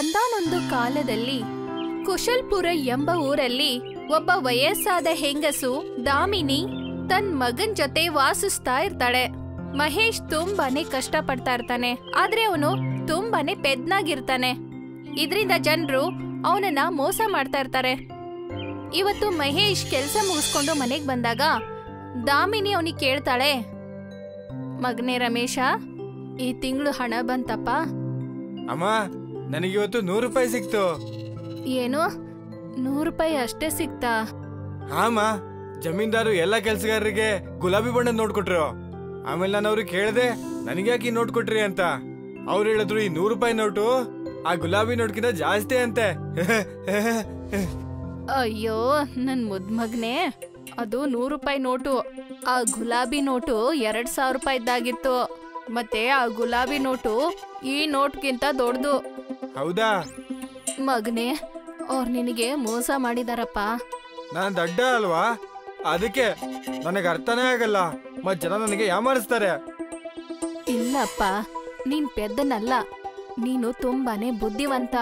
ಒಂದಾನೊಂದು ಕಾಲದಲ್ಲಿ ಕುಶಲ್ಪುರ ಎಂಬ ಊರಲ್ಲಿ ಒಬ್ಬ ವಯಸ್ಸಾದ ಹೆಂಗಸು ದಾಮಿನಿ ತನ್ನ ಮಗನ್ ಜೊತೆ ವಾಸಿಸ್ತಾ ಇರ್ತಾಳೆ. ಮಹೇಶ್ ತುಂಬಾನೇ ಕಷ್ಟ ಪಡ್ತಾ ಇರ್ತಾನೆ, ಆದ್ರೆ ಅವನು ತುಂಬಾನೇ ಪೆದ್ನಾಗಿರ್ತಾನೆ. ಇದರಿಂದ ಜನರು ಅವನನ್ನ ಮೋಸ ಮಾಡ್ತಾ ಇರ್ತಾರೆ. ಇವತ್ತು ಮಹೇಶ್ ಕೆಲ್ಸ ಮುಗಿಸ್ಕೊಂಡು ಮನೆಗ್ ಬಂದಾಗ ದಾಮಿನಿ ಅವನಿಗೆ ಕೇಳ್ತಾಳೆ, ಮಗನೇ ರಮೇಶ, ಈ ತಿಂಗಳು ಹಣ ಬಂತಪ್ಪ? ಅಮ್ಮ, ನನಗಿವತ್ತು 100 ರೂಪಾಯಿ ಸಿಕ್ತು. ಏನು, 100 ರೂಪಾಯಿ ಅಷ್ಟೇ ಸಿಕ್ತಾ? ಹಾಮ, ಜಮೀನ್ದಾರು ಎಲ್ಲ ಕೆಲ್ಸಗಾರರಿಗೆ ಗುಲಾಬಿ ಬಣ್ಣ ನೋಟ್ ಕೊಟ್ರು. ಆಮೇಲೆ ನಾನು ಅವ್ರಿಗೆ ಕೇಳಿದೆ, ನನಗ್ಯಾಕೆ ಈ ನೋಟ್ ಕೊಟ್ರಿ ಅಂತ. ಅವ್ರು ಹೇಳಿದ್ರು, ಈ 100 ರೂಪಾಯಿ ನೋಟು ಆ ಗುಲಾಬಿ ನೋಟ್ಗಿಂತ ಜಾಸ್ತಿ ಅಂತೆ. ಅಯ್ಯೋ ನನ್ ಮುದ್ ಮಗ್ನೆ, ಅದು 100 ರೂಪಾಯಿ ನೋಟು. ಆ ಗುಲಾಬಿ ನೋಟು 2000 ರೂಪಾಯಿದ್ದಾಗಿತ್ತು. ಮತ್ತೆ ಆ ಗುಲಾಬಿ ನೋಟು ಈ ನೋಟ್ಗಿಂತ ದೊಡ್ಡದು. ಹೌದಾ ಮಗನೆ, ಅವ್ರು ನಿನಗೆ ಮೋಸ ಮಾಡಿದಾರಪ್ಪ. ನಾನ್ ದಡ್ಡ ಅಲ್ವಾ, ಅದಕ್ಕೆ ನನಗೆ ಅರ್ಥನೇ ಆಗಲ್ಲ. ಮತ್ ಜನ ನನಗೆ ಯಾಮಾರಿಸ್ತಾರೆ. ಇಲ್ಲಪ್ಪ, ನೀನ್ ಪೆದ್ದನಲ್ಲ, ನೀನು ತುಂಬಾನೇ ಬುದ್ಧಿವಂತ.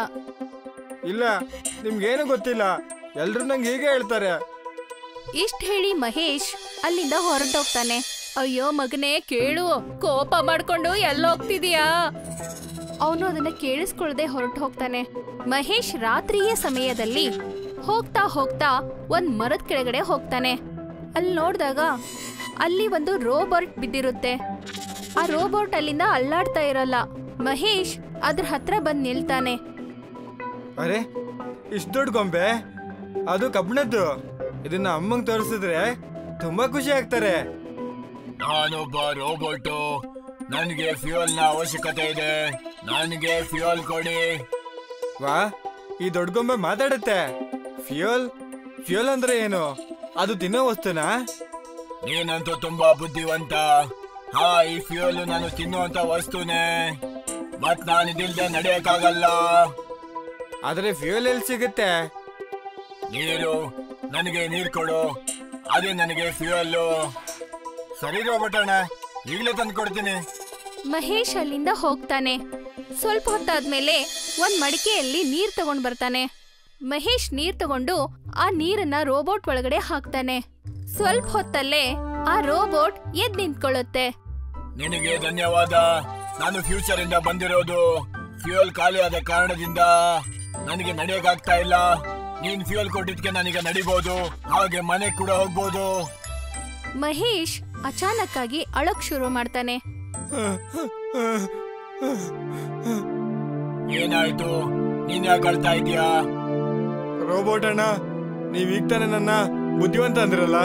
ಇಲ್ಲ, ನಿಮ್ಗೇನು ಗೊತ್ತಿಲ್ಲ, ಎಲ್ರು ನಂಗೆ ಹೀಗೆ ಹೇಳ್ತಾರೆ. ಇಷ್ಟ ಹೇಳಿ ಮಹೇಶ್ ಅಲ್ಲಿಂದ ಹೊರಟೋಗ್ತಾನೆ. ಅಯ್ಯೋ ಮಗನೇ, ಕೇಳು, ಕೋಪ ಮಾಡ್ಕೊಂಡು ಎಲ್ಲೋಗ್ತಿದೀಯಾ? ಅವನು ಅದನ್ನ ಕೇಳಿಸ್ಕೊಳ್ದೆ ಹೊರಟು ಹೋಗ್ತಾನೆ. ಮಹೇಶ್ ರಾತ್ರಿಯ ಸಮಯದಲ್ಲಿ ಹೋಗ್ತಾ ಹೋಗ್ತಾ ಒಂದ್ ಮರದ ಕೆಳಗಡೆ ಹೋಗ್ತಾನೆ. ಅಲ್ಲಿ ನೋಡಿದಾಗ ಅಲ್ಲಿ ಒಂದು ರೋಬೋಟ್ ಬಿದ್ದಿರುತ್ತೆ. ಆ ರೋಬೋಟ್ ಅಲ್ಲಿಂದ ಅಲ್ಲಾಡ್ತಾ ಇರಲ್ಲ. ಮಹೇಶ್ ಅದ್ರ ಹತ್ರ ಬಂದ್ ನಿಲ್ತಾನೆ. ಅರೆ, ಇಷ್ಟು ದೊಡ್ಡ ಗೊಂಬೆ, ಅದು ಕಬ್ಬಿಣದ್ದು. ಇದನ್ನ ಅಮ್ಮಂಗ್ ತೋರಿಸಿದ್ರೆ ತುಂಬಾ ಖುಷಿ ಆಗ್ತಾರೆ. ನಾನೊಬ್ಬ ರೋಬೋಟು, ನನಗೆ ಫ್ಯೂಯಲ್ ನ ಅವಶ್ಯಕತೆ ಇದೆ, ನನಗೆ ಫ್ಯೂಯಲ್ ಕೊಡಿ. ವಾ, ಈ ದೊಡ್ಡ ಗೊಂಬೆ ಮಾತಾಡುತ್ತೆ. ಫ್ಯೂಯಲ್ ಫ್ಯೂಯಲ್ ಅಂದ್ರೆ ಏನು? ಅದು ತಿನ್ನೋ ವಸ್ತುನಾ? ನೀನಂತೂ ತುಂಬಾ ಬುದ್ಧಿವಂತ. ಹಾ, ಈ ಫ್ಯೂಯಲ್ ನಾನು ತಿನ್ನುವಂತ ವಸ್ತುನೇ. ಮತ್ ನಾನು ಇದಿಲ್ದೆ ನಡೆಯಕ್ಕಾಗಲ್ಲ. ಆದ್ರೆ ಫ್ಯೂಯಲ್ ಎಲ್ಲಿ ಸಿಗುತ್ತೆ? ನೀರು, ನನಗೆ ನೀರ್ ಕೊಡು, ಅದೇ ನನಗೆ ಫ್ಯೂಯಲ್ಲು. ಸರಿ ರೋಬೋಟ್ ಅಣ್ಣ, ಈಗಲೇ ತಂದು ಕೊಡ್ತೀನಿ. ಮಹೇಶ್ ಅಲ್ಲಿಂದ ಹೋಗ್ತಾನೆ. ಸ್ವಲ್ಪ ಹೊತ್ತಾದ್ಮೇಲೆ ಒಂದ್ ಮಡಿಕೆಯಲ್ಲಿ ನೀರ್ ತಗೊಂಡ್ ಬರ್ತಾನೆ. ಮಹೇಶ್ ನೀರ್ ತಗೊಂಡು ಆ ನೀರನ್ನ ರೋಬೋಟ್ ಒಳಗಡೆ ಹಾಕ್ತಾನೆ. ಸ್ವಲ್ಪ ಹೊತ್ತಲ್ಲೇ ಆ ರೋಬೋಟ್ ಎದ್ ನಿಂತ್ಕೊಳ್ಳುತ್ತೆ. ನಿನಗೆ ಧನ್ಯವಾದ. ನಾನು ಫ್ಯೂಚರ್ ಇಂದ ಬಂದಿರೋದು. ಫ್ಯೂಯಲ್ ಖಾಲಿ ಆದ ಕಾರಣದಿಂದ ನನಗೆ ನಡೆಯಕ್ಕಾಗ್ತಾ ಇಲ್ಲ. ನೀನ್ ಫ್ಯೂಯಲ್ ಕೊಟ್ಟಿದ್ಕೆ ನನಗೆ ನಡಿಬಹುದು, ಹಾಗೆ ಮನೆಗೆ ಕೂಡ ಹೋಗ್ಬೋದು. ಮಹೇಶ್ ಅಚಾನಕ್ ಆಗಿ ಅಳಕ್ ಶುರು ಮಾಡ್ತಾನೆ. ಏನಾಯ್ತು? ನೀನ್ ಯಾಕೆ ಅಳ್ತಾ ಇದೀಯಾ? ರೋಬೋಟ್ ಅಣ್ಣ, ನೀವ್ ಈಗ ತಾನೆ ನನ್ನ ಬುದ್ಧಿವಂತ ಅಂದ್ರಲ್ಲ.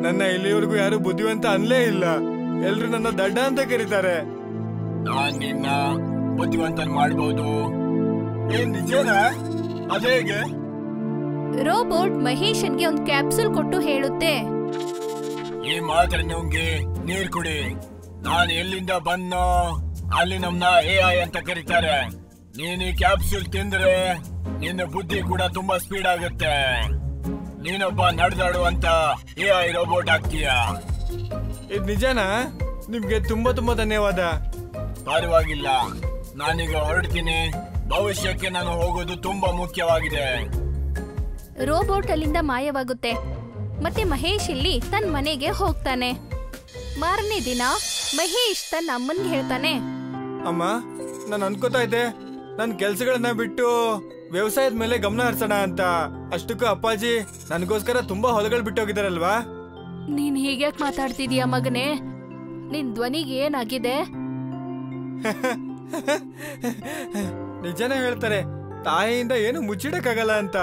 ನನ್ನ ಇಲ್ಲಿವರೆಗೂ ಯಾರು ಬುದ್ಧಿವಂತ ಅನ್ಲೇ ಇಲ್ಲ. ಎಲ್ರು ನನ್ನ ದಡ್ಡ ಅಂತ ಕರೀತಾರೆ. ನಾನ್ ನಿನ್ನ ಬುದ್ಧಿವಂತನ್ ಮಾಡ್ಬೋದು. ಏನ್ ನಿಜನಾ? ಅದೇಗೆ? ರೋಬೋಟ್ ಮಹೇಶನ್ಗೆ ಒಂದು ಕ್ಯಾಪ್ಸೂಲ್ ಕೊಟ್ಟು ಹೇಳುತ್ತೆ, ಈ ಮಾತ್ರ ನುಂಗಿ ನೀರ್ ಕುಡಿ. ನಾನು ಎಲ್ಲಿಂದ ಬಂದೋ ಅಲ್ಲಿ ನಮ್ನ AI ಅಂತ ಕರೀತಾರೆ. ನೀನ್ ಈ ಕ್ಯಾಪ್ಸೂಲ್ ತಿಂದ್ರೆ ನಿನ್ನ ಬುದ್ಧಿ ಕೂಡ ತುಂಬಾ ಸ್ಪೀಡ್ ಆಗುತ್ತೆ. ನೀನೊಬ್ಬ ನಡೆದಾಡುವಂತ AI ರೋಬೋಟ್ ಆಗ್ತೀಯಾ. ಇದು ನಿಜನಾ? ನಿಮ್ಗೆ ತುಂಬಾ ತುಂಬಾ ಧನ್ಯವಾದ. ಪರವಾಗಿಲ್ಲ, ನಾನೀಗ ಹೊರಡ್ತೀನಿ. ಭವಿಷ್ಯಕ್ಕೆ ನಾನು ಹೋಗೋದು ತುಂಬಾ ಮುಖ್ಯವಾಗಿದೆ. ರೋಬೋಟ್ ಅಲ್ಲಿಂದ ಮಾಯವಾಗುತ್ತೆ. ಮತ್ತೆ ಮಹೇಶ್ ಇಲ್ಲಿ ತನ್ನ ಮನೆಗೆ ಹೋಗ್ತಾನೆ. ಮಾರನೇ ದಿನ ಮಹೇಶ್ ತನ್ನ ಅಮ್ಮನ್ಗೆ ಹೇಳ್ತಾನೆ, ಅಮ್ಮ, ನಾನು ಅನ್ಕೋತಾ ಇದ್ದೆ ನನ್ನ ಕೆಲ್ಸಗಳನ್ನ ಬಿಟ್ಟು ವ್ಯವಸಾಯದ ಮೇಲೆ ಗಮನ ಹರಿಸೋಣ ಅಂತ. ಅಷ್ಟಕ್ಕೂ ಅಪ್ಪಾಜಿ ನನಗೋಸ್ಕರ ತುಂಬಾ ಹೊಲಗಳು ಬಿಟ್ಟೋಗಿದಾರಲ್ವಾ. ನೀನ್ ಹೀಗ್ಯಾಕ್ ಮಾತಾಡ್ತಿದೀಯ ಮಗನೇ? ನಿನ್ ಧ್ವನಿಗೆ ಏನಾಗಿದೆ? ನಿಜನೇ ಹೇಳ್ತಾರೆ, ತಾಯಿಯಿಂದ ಏನು ಮುಚ್ಚಿಡಕ್ಕಾಗಲ್ಲ ಅಂತ.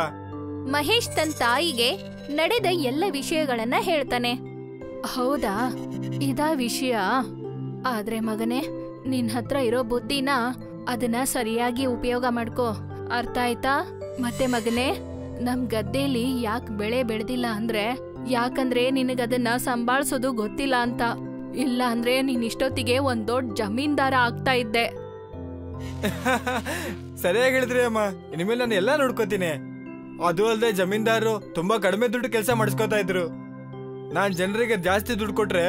ಮಹೇಶ್ ತನ್ನ ತಾಯಿಗೆ ನಡೆದ ಎಲ್ಲ ವಿಷಯಗಳನ್ನ ಹೇಳ್ತಾನೆ. ಹೌದಾ, ಇದಾ ವಿಷಯ? ಆದ್ರೆ ಮಗನೇ, ನಿನ್ ಹತ್ರ ಇರೋ ಬುದ್ಧಿನ ಅದನ್ನ ಸರಿಯಾಗಿ ಉಪಯೋಗ ಮಾಡ್ಕೋ, ಅರ್ಥ ಆಯ್ತಾ? ಮತ್ತೆ ಮಗನೇ, ನಮ್ ಗದ್ದೆಲಿ ಯಾಕೆ ಬೆಳೆ ಬೆಳೆದಿಲ್ಲ ಅಂದ್ರೆ ಯಾಕಂದ್ರೆ ನಿನಗದನ್ನ ಸಂಭಾಳ್ಸೋದು ಗೊತ್ತಿಲ್ಲ ಅಂತ. ಇಲ್ಲ ಅಂದ್ರೆ ನೀನ್ ಇಷ್ಟೊತ್ತಿಗೆ ಒಂದ್ ದೊಡ್ಡ ಜಮೀನ್ದಾರ ಆಗ್ತಾ ಇದ್ದೆ. ಸರಿಯಾಗಿ ಹೇಳಿದ್ರಿ ಅಮ್ಮ, ಇನ್ಮೇಲೆ ನಾನು ಎಲ್ಲಾ ನೋಡ್ಕೋತೀನಿ. ಅದು ಅಲ್ಲದೆ ಜಮೀನ್ದಾರರು ತುಂಬಾ ಕಡಿಮೆ ದುಡ್ಡು ಕೆಲಸ ಮಾಡಿಸ್ಕೋತಾ ಇದ್ರು. ನಾನ್ ಜನರಿಗೆ ಜಾಸ್ತಿ ದುಡ್ಡು ಕೊಟ್ರೆ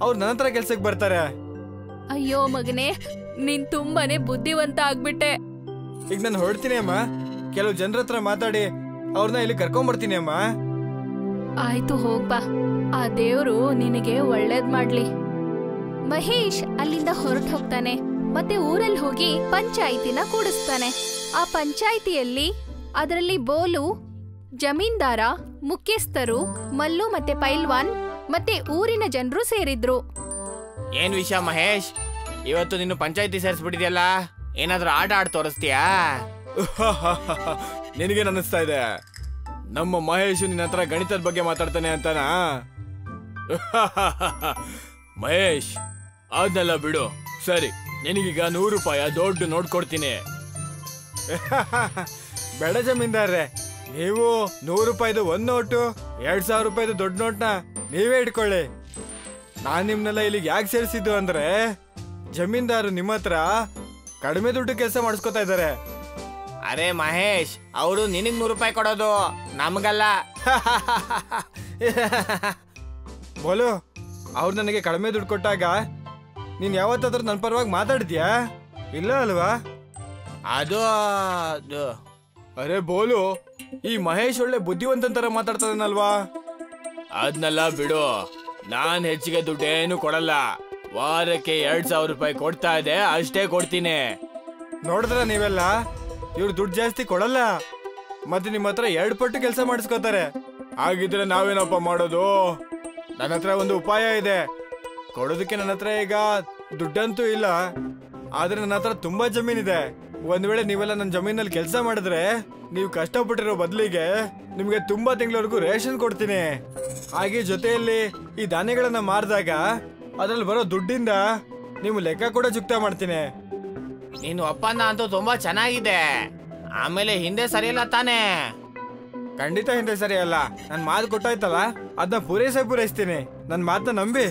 ಅವ್ರು ನನ್ನ ಹತ್ರ ಕೆಲ್ಸಕ್ಕೆ ಬರ್ತಾರೆ. ಅಯ್ಯೋ ಮಗನೇ, ನೀನ್ ತುಂಬಾನೇ ಬುದ್ಧಿವಂತ ಆಗ್ಬಿಟ್ಟೆ. ಈಗ ನಾನು ಹೊರಡ್ತೀನಿ ಅಮ್ಮ. ಕೆಲವು ಜನರ ಹತ್ರ ಮಾತಾಡಿ ಅವ್ರನ್ನ ಇಲ್ಲಿ ಕರ್ಕೊಂಡ್ಬರ್ತೀನಿ ಅಮ್ಮ. ಆಯ್ತು ಹೋಗ್ಬಾ, ಆ ದೇವ್ರು ನಿನಗೆ ಒಳ್ಳೇದ್ ಮಾಡ್ಲಿ. ಮಹೇಶ್ ಅಲ್ಲಿಂದ ಹೊರಟು ಹೋಗ್ತಾನೆ ಮತ್ತೆ ಊರಲ್ಲಿ ಹೋಗಿ ಪಂಚಾಯಿತಿನ ಕೂಡಿಸ್ತಾನೆ. ಆ ಪಂಚಾಯಿತಿಯಲ್ಲಿ ಅದರಲ್ಲಿ ಬೋಲು, ಜಮೀನ್ದಾರ, ಮುಖ್ಯಸ್ಥರು, ಮಲ್ಲು ಮತ್ತೆ ಪೈಲ್ವಾನ್ ಮತ್ತೆ ಊರಿನ ಜನರು ಸೇರಿದ್ರು. ಏನ್ ವಿಷಯ ಮಹೇಶ್, ಇವತ್ತು ನಿನ್ನ ಪಂಚಾಯಿತಿ ಸೇರಿಸ್ಬಿಟ್ಟಿದ್ಯಲ್ಲ, ಏನಾದ್ರೂ ಆಟ ಆಡ್ ತೋರಿಸ್ತೀಯಾ? ನಿನಗೆ ಅನ್ನಿಸ್ತಾ ಇದೆ ನಮ್ಮ ಮಹೇಶ್ ನಿನ್ನ ಹತ್ರ ಗಣಿತದ ಬಗ್ಗೆ ಮಾತಾಡ್ತಾನೆ ಅಂತಾನಾ? ಮಹೇಶ್, ಅದನ್ನೆಲ್ಲ ಬಿಡು. ಸರಿ, ನಿನಗೀಗ 100 ರೂಪಾಯಿ ದೊಡ್ಡ ನೋಟ್ ಕೊಡ್ತೀನಿ. ಬೇಡ ಜಮೀನ್ದಾರ್ರೆ, ನೀವು 100 ರೂಪಾಯಿದು ಒಂದ್ ನೋಟು, 2000 ರೂಪಾಯಿದು ದೊಡ್ಡ ನೋಟ್ನ ನೀವೇ ಇಟ್ಕೊಳ್ಳಿ. ನಾನ್ ನಿಮ್ನೆಲ್ಲ ಇಲ್ಲಿಗೆ ಯಾಕೆ ಸೇರಿಸಿದ್ದು ಅಂದ್ರೆ, ಜಮೀನ್ದಾರು ನಿಮ್ಮ ಹತ್ರ ಕಡಿಮೆ ದುಡ್ಡು ಕೆಲಸ ಮಾಡಿಸ್ಕೊತಾ ಇದ್ದಾರೆ. ಅರೆ ಮಹೇಶ್, ಅವರು ನಿನಗ್ 100 ರೂಪಾಯಿ ಕೊಡೋದು, ನಮಗಲ್ಲ. ಬೋಲು, ಅವ್ರು ನನಗೆ ಕಡಿಮೆ ದುಡ್ಡು ಕೊಟ್ಟಾಗ ನೀನ್ ಯಾವತ್ತಾದ್ರೂ ನನ್ನ ಪರವಾಗಿ ಮಾತಾಡಿದ್ಯಾ? ಇಲ್ಲ ಅಲ್ವಾ? ಅದು ಅರೆ ಬೋಲು, ಈ ಮಹೇಶ್ ಒಳ್ಳೆ ಬುದ್ಧಿವಂತನ ತರ ಮಾತಾಡ್ತಾನಲ್ವಾ? ಅದನ್ನೆಲ್ಲ ಬಿಡು, ನಾನ್ ಹೆಚ್ಚಿಗೆ ದುಡ್ಡೇನು ಕೊಡಲ್ಲ. ವಾರಕ್ಕೆ 2000 ರೂಪಾಯಿ ಕೊಡ್ತಾ ಇದೆ, ಅಷ್ಟೇ ಕೊಡ್ತೀನಿ. ನೋಡಿದ್ರ ನೀವೆಲ್ಲ, ಇವ್ರು ದುಡ್ಡು ಜಾಸ್ತಿ ಕೊಡಲ್ಲ, ಮತ್ತೆ ನಿಮ್ಮ ಹತ್ರ 2 ಪಟ್ಟು ಕೆಲಸ ಮಾಡಿಸ್ಕೋತಾರೆ. ಹಾಗಿದ್ರೆ ನಾವೇನಪ್ಪ ಮಾಡೋದು? ನನ್ನ ಹತ್ರ ಒಂದು ಉಪಾಯ ಇದೆ. ಕೊಡೋದಕ್ಕೆ ನನ್ನ ಹತ್ರ ಈಗ ದುಡ್ಡಂತೂ ಇಲ್ಲ, ಆದ್ರೆ ನನ್ನ ಹತ್ರ ತುಂಬಾ ಜಮೀನಿದೆ. ಒಂದ್ ವೇಳೆ ನೀವೆಲ್ಲ ನನ್ನ ಜಮೀನಲ್ಲಿ ಕೆಲಸ ಮಾಡಿದ್ರೆ, ನೀವು ಕಷ್ಟಪಟ್ಟಿರೋ ಬದಲಿಗೆ ನಿಮ್ಗೆ ತುಂಬಾ ತಿಂಗಳವರೆಗೂ ರೇಷನ್ ಕೊಡ್ತೀನಿ. ಹಾಗೆ ಜೊತೆಯಲ್ಲಿ ಈ ಧಾನ್ಯಗಳನ್ನ ಮಾರಿದಾಗ ಅದ್ರಲ್ಲಿ ಬರೋ ದುಡ್ಡಿಂದ ನೀವು ಲೆಕ್ಕ ಕೂಡ ಚುಕ್ತಾ ಮಾಡ್ತೀನಿ. ನೀನು ಒಪ್ಪಂದ ಅಂತೂ ತುಂಬಾ ಚೆನ್ನಾಗಿದೆ, ಆಮೇಲೆ ಹಿಂದೆ ಸರಿಯಲ್ಲ ತಾನೇ? ಖಂಡಿತ ಹಿಂದೆ ಸರಿ ಅಲ್ಲ. ನನ್ ಮಾತು ಕೊಟ್ಟಾಯ್ತಲ್ಲ, ಅದನ್ನ ಪೂರೈಸ್ತೀನಿ. ನನ್ ಮಾತನ್ನ ನಂಬಿ.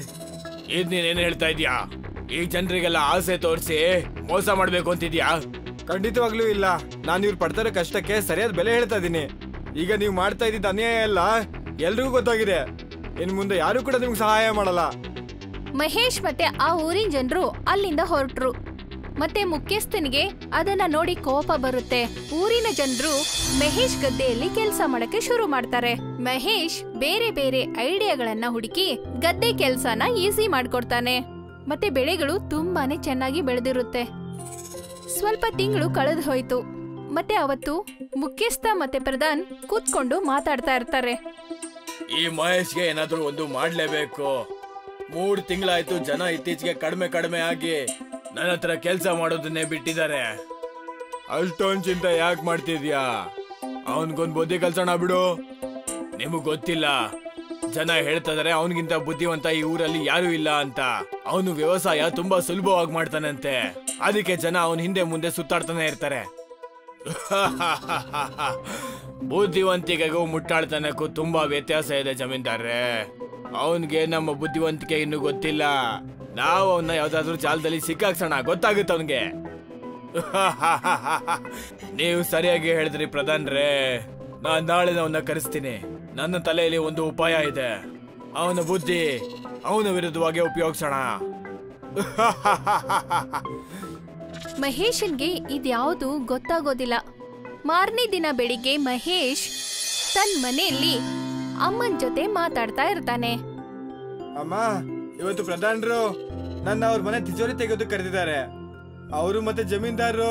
ಇದ್ ನೀನೇನ್ ಹೇಳ್ತಾ ಇದ್ಯಾ? ಈ ಜನರಿಗೆಲ್ಲ ಆಸೆ ತೋರಿಸಿ ಮೋಸ ಮಾಡ್ಬೇಕು ಅಂತಿದ್ಯಾ? ಖಂಡಿತವಾಗ್ಲೂ ಇಲ್ಲ. ನಾನು ಇವ್ರು ಪಡ್ತಾ ಇರೋ ಕಷ್ಟಕ್ಕೆ ಸರಿಯಾದ ಬೆಲೆ ಹೇಳ್ತಾ ಇದ್ದೀನಿ. ಈಗ ನೀವು ಮಾಡ್ತಾ ಇದ್ದಿದ್ದ ಅನ್ಯಾಯ ಎಲ್ಲ ಎಲ್ರಿಗೂ ಗೊತ್ತಾಗಿದೆ. ಇನ್ ಮುಂದೆ ಯಾರು ಕೂಡ ನಿಮ್ಗೆ ಸಹಾಯ ಮಾಡಲ್ಲ. ಮಹೇಶ್ ಮತ್ತೆ ಆ ಊರಿನ ಜನರು ಅಲ್ಲಿಂದ ಹೊರಟ್ರು. ಮತ್ತೆ ಮುಖ್ಯಸ್ಥನಿಗೆ ಅದನ್ನ ನೋಡಿ ಕೋಪ ಬರುತ್ತೆ. ಊರಿನ ಜನರು ಮಹೇಶ್ ಗದ್ದೆಯಲ್ಲಿ ಕೆಲಸ ಮಾಡಕ್ಕೆ ಶುರು ಮಾಡ್ತಾರೆ. ಮಹೇಶ್ ಬೇರೆ ಬೇರೆ ಐಡಿಯಾಗಳನ್ನ ಹುಡುಕಿ ಗದ್ದೆ ಕೆಲ್ಸನ ಈಸಿ ಮಾಡ್ಕೊಡ್ತಾನೆ. ಮತ್ತೆ ಬೆಳೆಗಳು ತುಂಬಾನೇ ಚೆನ್ನಾಗಿ ಬೆಳೆದಿರುತ್ತೆ. ಸ್ವಲ್ಪ ತಿಂಗಳು ಕಳೆದು ಹೋಯ್ತು. ಮತ್ತೆ ಅವತ್ತು ಮುಖ್ಯಸ್ಥ ಮತ್ತೆ ಪ್ರಧಾನ್ ಕೂತ್ಕೊಂಡು ಮಾತಾಡ್ತಾ ಇರ್ತಾರೆ. ಈ ಮಹೇಶ್ಗೆ ಏನಾದ್ರೂ ಒಂದು ಮಾಡ್ಲೇಬೇಕು. 3 ತಿಂಗಳಾಯ್ತು, ಜನ ಇತ್ತೀಚೆಗೆ ಕಡಿಮೆ ಆಗಿ ನನ್ನ ಹತ್ರ ಕೆಲಸ ಮಾಡೋದನ್ನೇ ಬಿಟ್ಟಿದ್ದಾರೆ. ಅಷ್ಟೊಂದ್ ಚಿಂತೆ ಯಾಕೆ ಮಾಡ್ತಿದ್ಯಾ? ಅವನ್ಗೊಂದ್ ಬುದ್ಧಿ ಕಲ್ಸೋಣ ಬಿಡು. ನಿಮಗ್ ಗೊತ್ತಿಲ್ಲ, ಜನ ಹೇಳ್ತಾ ಇದಾರೆ ಅವನಿಗಿಂತ ಬುದ್ಧಿವಂತ ಈ ಊರಲ್ಲಿ ಯಾರು ಇಲ್ಲ ಅಂತ. ಅವನು ವ್ಯವಸಾಯ ತುಂಬಾ ಸುಲಭವಾಗಿ ಮಾಡ್ತಾನಂತೆ, ಅದಕ್ಕೆ ಜನ ಅವನ ಹಿಂದೆ ಮುಂದೆ ಸುತ್ತಾಡ್ತಾನೆ ಇರ್ತಾರೆ. ಬುದ್ಧಿವಂತಿಕೆಗೂ ಮುಟ್ಟಾಳ್ತನಕ್ಕೂ ತುಂಬಾ ವ್ಯತ್ಯಾಸ ಇದೆ ಜಮೀನ್ದಾರ್ರೆ. ಅವನ್ಗೆ ನಮ್ಮ ಬುದ್ಧಿವಂತಿಕೆ ಇನ್ನು ಗೊತ್ತಿಲ್ಲ. ನಾವು ಅವನ್ನ ಯಾವ್ದಾದ್ರು ಜಾಲದಲ್ಲಿ ಸಿಕ್ಕಾಕ್ಸೋಣ, ಗೊತ್ತಾಗುತ್ತೆ ಅವನ್ಗೆ. ನೀವು ಸರಿಯಾಗಿ ಹೇಳಿದ್ರಿ ಪ್ರಧಾನ್ರೇ. ನಾನ್ ನಾಳೆ ಅವನ್ನ ಕರೆಸ್ತೀನಿ. ನನ್ನ ತಲೆಯಲ್ಲಿ ಒಂದು ಉಪಾಯ ಇದೆ. ಅವನ ಬುದ್ಧಿ ಅವನ ವಿರುದ್ಧವಾಗಿ ಉಪಯೋಗಿಸೋಣ. ಮಹೇಶನ್ಗೆ ಇದ್ಯಾವುದು ಗೊತ್ತಾಗೋದಿಲ್ಲ. ಮಾರನೇ ದಿನ ಬೆಳಿಗ್ಗೆ ಮಹೇಶ್ ತನ್ನ ಮನೆಯಲ್ಲಿ ಅಮ್ಮನ ಜೊತೆ ಮಾತಾಡ್ತಾ ಇರ್ತಾನೆ. ಅಮ್ಮ, ಇವತ್ತು ಪ್ರಧಾನರು ನನ್ನ ಅವ್ರ ಮನೆ ತಿಜೋರಿ ತೆಗೆಯೋದಕ್ಕೆ ಕರೆದಿದ್ದಾರೆ. ಅವರು ಮತ್ತೆ ಜಮೀನ್ದಾರರು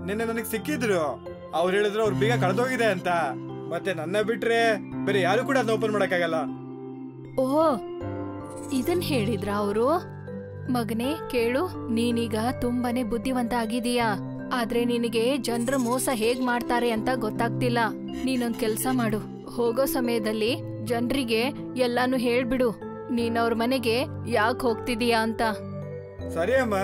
ನಿನ್ನೆ ನನಗೆ ಸಿಕ್ಕಿದ್ರು. ಅವ್ರು ಹೇಳಿದ್ರು ಅವ್ರ ಬೀಗ ಕಳೆದೋಗಿದೆ ಅಂತ. ಮತ್ತೆ ನನ್ನ ಬಿಟ್ರೆ ಬೇರೆ ಯಾರು ಕೂಡ ಅದನ್ನ ಓಪನ್ ಮಾಡಕ್ಕಾಗಲ್ಲ. ಓ, ಇದನ್ ಹೇಳಿದ್ರ ಅವರು? ಮಗನೇ ಕೇಳು, ನೀನೀಗ ತುಂಬಾನೇ ಬುದ್ಧಿವಂತ ಆಗಿದೀಯಾ. ಆದ್ರೆ ನಿನಗೆ ಜನರು ಮೋಸ ಹೇಗ್ ಮಾಡ್ತಾರೆ ಅಂತ ಗೊತ್ತಾಗ್ತಿಲ್ಲ. ನೀನೊಂದ್ ಕೆಲ್ಸ ಮಾಡು, ಹೋಗೋ ಸಮಯದಲ್ಲಿ ಜನರಿಗೆ ಎಲ್ಲಾನು ಹೇಳ್ಬಿಡು, ನೀನ್ ಅವ್ರ ಮನೆಗೆ ಯಾಕೆ ಹೋಗ್ತಿದೀಯಾ ಅಂತ. ಸರಿ ಅಮ್ಮ.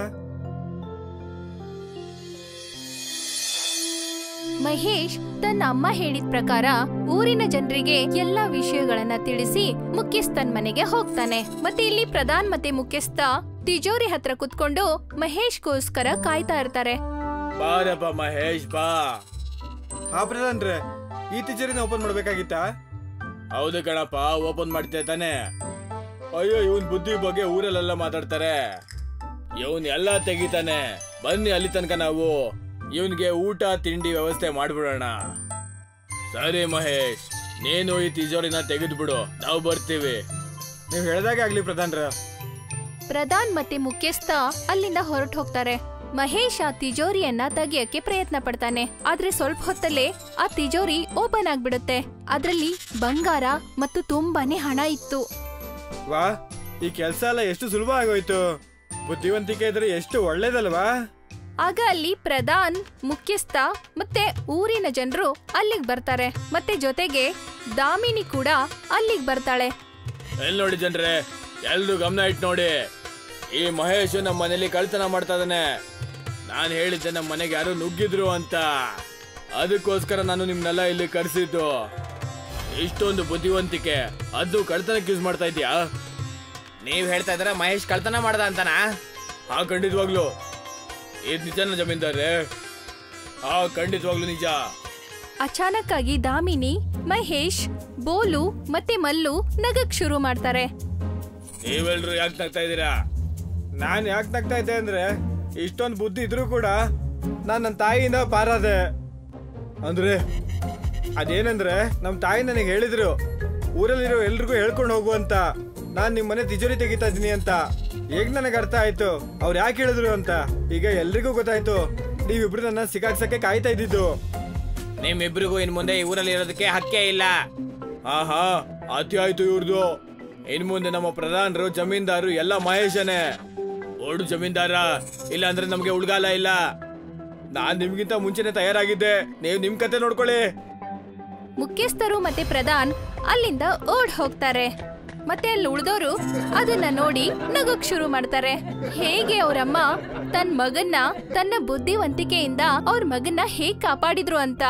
ಮಹೇಶ್ ತನ್ನ ಅಮ್ಮ ಹೇಳಿದ ಪ್ರಕಾರ ಊರಿನ ಜನರಿಗೆ ಎಲ್ಲಾ ವಿಷಯಗಳನ್ನ ತಿಳಿಸಿ ಮುಖ್ಯಸ್ಥನ್ ಮನೆಗೆ ಹೋಗ್ತಾನೆ. ಮತ್ತೆ ಇಲ್ಲಿ ಪ್ರಧಾನ್ ಮತ್ತೆ ಮುಖ್ಯಸ್ಥ ತಿಜೋರಿ ಹತ್ರ ಕುತ್ಕೊಂಡು ಮಹೇಶ್ಗೋಸ್ಕರ ಕಾಯ್ತಾ ಇರ್ತಾರೆ. ಬಾರಪ್ಪ ಮಹೇಶ್, ಬಾ. ಹಾ ಪ್ರಧಾನ್ರೆ, ಈ ತಿಜೋರಿನ ಓಪನ್ ಮಾಡ್ಬೇಕಾಗಿತ್ತಾ? ಹೌದು ಕಣಪ್ಪ, ಓಪನ್ ಮಾಡ್ತೇ ತಾನೆ. ಅಯ್ಯೋ, ಇವನ್ ಬುದ್ಧಿ ಬಗ್ಗೆ ಊರಲ್ಲೆಲ್ಲ ಮಾತಾಡ್ತಾರೆ. ಇವನ್ ಎಲ್ಲ ತೆಗಿತಾನೆ. ಬನ್ನಿ ಅಲ್ಲಿ ತನಕ ನಾವು ಇವನ್ಗೆ ಊಟ ತಿಂಡಿ ವ್ಯವಸ್ಥೆ ಮಾಡ್ಬಿಡೋಣ. ಸರಿ ಮಹೇಶ್, ನೀನು ಈ ತಿಜೋರಿನ ತೆಗೆದ್ಬಿಡು, ನಾವು ಬರ್ತೀವಿ. ನೀವು ಹೇಳ್ದಾಗೆ ಆಗ್ಲಿ ಪ್ರಧಾನ್ರ. ಪ್ರಧಾನ್ ಮತ್ತೆ ಮುಖ್ಯಸ್ಥ ಅಲ್ಲಿಂದ ಹೊರಟು ಹೋಗ್ತಾರೆ. ಮಹೇಶ್ ಆ ತಿಜೋರಿಯನ್ನ ತೆಗಿಯಕ್ಕೆ ಪ್ರಯತ್ನ ಪಡ್ತಾನೆ. ಆದ್ರೆ ಸ್ವಲ್ಪ ಹೊತ್ತಲ್ಲೇ ಆ ತಿಜೋರಿ ಓಪನ್ ಆಗ್ಬಿಡುತ್ತೆ. ಅದ್ರಲ್ಲಿ ಬಂಗಾರ ಮತ್ತು ತುಂಬಾನೇ ಹಣ ಇತ್ತು. ವಾ, ಈ ಕೆಲ್ಸ ಎಲ್ಲ ಎಷ್ಟು ಸುಲಭ ಆಗೋಯ್ತು. ಬುದ್ಧಿವಂತಿಕೆ ಇದ್ರೆ ಎಷ್ಟು ಒಳ್ಳೇದಲ್ವಾ. ಆಗ ಅಲ್ಲಿ ಪ್ರಧಾನ್, ಮುಖ್ಯಸ್ಥ ಮತ್ತೆ ಊರಿನ ಜನರು ಅಲ್ಲಿಗೆ ಬರ್ತಾರೆ. ಮತ್ತೆ ಜೊತೆಗೆ ದಾಮಿನಿ ಕೂಡ ಅಲ್ಲಿಗೆ ಬರ್ತಾಳೆ. ಎಲ್ಲಿ ನೋಡಿ ಜನರೇ, ಎಲ್ರು ಗಮನ ಇಟ್ಟು ನೋಡಿ. ಈ ಮಹೇಶ್ ನಮ್ಮ ಮನೇಲಿ ಕಳ್ತನ ಮಾಡ್ತಾ ಇದ್ದಾನೆ. ನಾನು ಹೇಳಿದ್ದೆ ನಮ್ಮ ಮನೆಗೆ ಯಾರು ನುಗ್ಗಿದ್ರು ಅಂತ. ಅದಕ್ಕೋಸ್ಕರ ನಾನು ನಿಮ್ನೆಲ್ಲ ಇಲ್ಲಿ ಕರೆಸಿದ್ದು. ಇಷ್ಟೊಂದು ಬುದ್ಧಿವಂತಿಕೆ, ಅದು ಕಳ್ತನಕ್ಕೆ ಯೂಸ್ ಮಾಡ್ತಾ ಇದ್ಯಾ? ನೀವ್ ಹೇಳ್ತಾ ಇದ್ರ ಮಹೇಶ್ ಕಳ್ತನ ಮಾಡ್ದ ಅಂತನಾ? ಖಂಡಿತವಾಗ್ಲು ಇದು ನಿಜನ ಜಮೀನ್ದಾರೆ? ಖಂಡಿತವಾಗ್ಲು ನಿಜ. ಅಚಾನಕ್ ಆಗಿ ದಾಮಿನಿ, ಮಹೇಶ್, ಬೋಲು ಮತ್ತೆ ಮಲ್ಲು ನಗಕ್ ಶುರು ಮಾಡ್ತಾರೆ. ನೀವೆಲ್ರು ಯಾಕೆ ನಗ್ತಾ ಇದ್ದೀರಾ? ನಾನ್ ಯಾಕೆ ನಗ್ತಾ ಇದ್ದೆ ಅಂದ್ರೆ, ಇಷ್ಟೊಂದು ಬುದ್ಧಿ ಇದ್ರೂ ಕೂಡ ನಾನ್ ನನ್ನ ತಾಯಿಯಿಂದ ಪಾರಾದೆ. ಅಂದ್ರೆ ಅದೇನಂದ್ರೆ, ನಮ್ ತಾಯಿ ನನಗೆ ಹೇಳಿದ್ರು ಊರಲ್ಲಿರೋ ಎಲ್ರಿಗೂ ಹೇಳ್ಕೊಂಡು ಹೋಗು ಅಂತ. ನಾನ್ ನಿಮ್ ಮನೆ ತಿಜೋರಿ ತೆಗಿತಾ ಇದೀನಿ ಅಂತ. ಹೇಗ್ ನನಗೆ ಅರ್ಥ ಆಯ್ತು ಅವ್ರು ಯಾಕೆ ಹೇಳಿದ್ರು ಅಂತ. ಈಗ ಎಲ್ರಿಗೂ ಗೊತ್ತಾಯ್ತು ನೀವಿಬ್ರು ನನ್ನ ಸಿಕ್ಕಾಕ್ಸಕ್ಕೆ ಕಾಯ್ತಾ ಇದ್ದಿದ್ದು. ನಿಮ್ಮಿಬ್ರಿಗೂ ಇನ್ ಮುಂದೆ ಈ ಊರಲ್ಲಿ ಇರೋದಕ್ಕೆ ಹಕ್ಕೇ ಇಲ್ಲ. ಹಾ ಅತಿ ಆಯ್ತು ಇವ್ರದು. ಇನ್ ಮುಂದೆ ನಮ್ಮ ಪ್ರಧಾನರು, ಜಮೀನ್ದಾರು ಎಲ್ಲ ಮಹೇಶನೇ. ಓಡು ಜಮೀನ್ದಾರ, ಇಲ್ಲ ಅಂದ್ರೆ ನಮ್ಗೆ ಉಳ್ಗಾಲ ಇಲ್ಲ. ನಾನ್ ನಿಮ್ಗಿಂತ ಮುಂಚೆನೆ ತಯಾರಾಗಿದ್ದೆ. ನೀವು ನಿಮ್ ಕತೆ ನೋಡ್ಕೊಳ್ಳಿ. ಮುಖ್ಯಸ್ಥರು ಮತ್ತೆ ಪ್ರಧಾನ್ ಅಲ್ಲಿಂದ ಓಡ್ ಹೋಗ್ತಾರೆ. ಮತ್ತೆ ಅಲ್ಲಿ ಉಳಿದವರು ಅದನ್ನ ನೋಡಿ ನಗಕ್ ಶುರು ಮಾಡ್ತಾರೆ. ಹೇಗೆ ಅವರಮ್ಮ ತನ್ನ ಮಗನ್ನ ತನ್ನ ಬುದ್ಧಿವಂತಿಕೆಯಿಂದ ಅವ್ರ ಮಗನ್ನ ಹೇಗ್ ಕಾಪಾಡಿದ್ರು ಅಂತ.